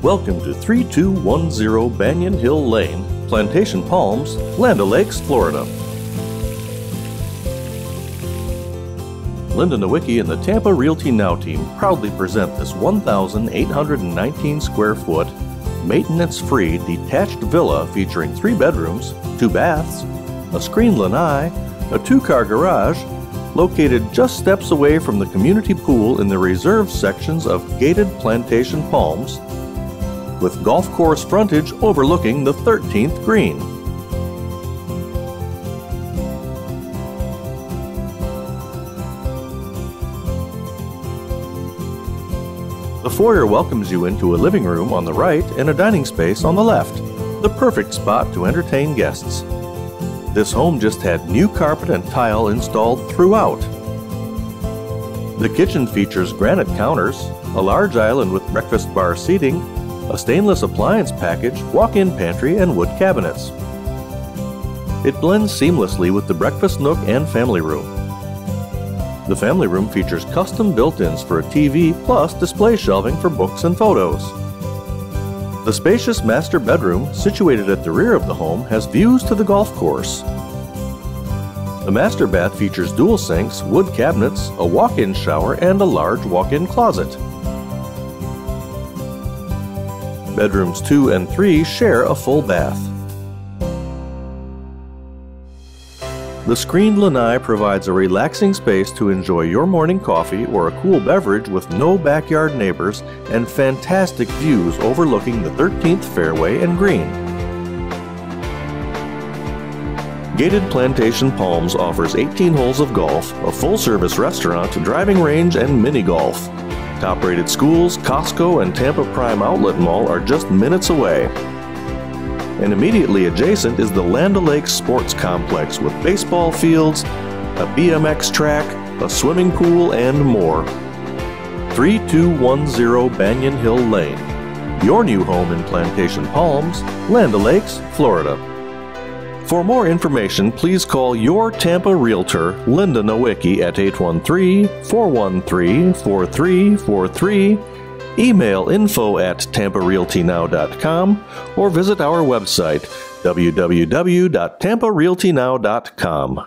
Welcome to 3210 Banyan Hill Lane, Plantation Palms, Land O'Lakes, Florida. Linda Nowicke and the Tampa Realty Now team proudly present this 1,819 square foot, maintenance-free detached villa featuring 3 bedrooms, 2 baths, a screened lanai, a 2-car garage, located just steps away from the community pool in the reserved sections of gated Plantation Palms, with golf course frontage overlooking the 13th green. The foyer welcomes you into a living room on the right and a dining space on the left, the perfect spot to entertain guests. This home just had new carpet and tile installed throughout. The kitchen features granite counters, a large island with breakfast bar seating, a stainless appliance package, walk-in pantry, and wood cabinets. It blends seamlessly with the breakfast nook and family room. The family room features custom built-ins for a TV plus display shelving for books and photos. The spacious master bedroom, situated at the rear of the home, has views to the golf course. The master bath features dual sinks, wood cabinets, a walk-in shower, and a large walk-in closet. Bedrooms 2 and 3 share a full bath. The screened lanai provides a relaxing space to enjoy your morning coffee or a cool beverage with no backyard neighbors and fantastic views overlooking the 13th fairway and green. Gated Plantation Palms offers 18 holes of golf, a full-service restaurant, driving range, and mini golf. Top-rated schools, Costco, and Tampa Prime Outlet Mall are just minutes away. And immediately adjacent is the Land O'Lakes Sports Complex with baseball fields, a BMX track, a swimming pool, and more. 3210 Banyan Hill Lane, your new home in Plantation Palms, Land O'Lakes, Florida. For more information, please call your Tampa Realtor, Linda Nowicke, at 813-413-4343, email info@tamparealtynow.com, or visit our website, www.tamparealtynow.com.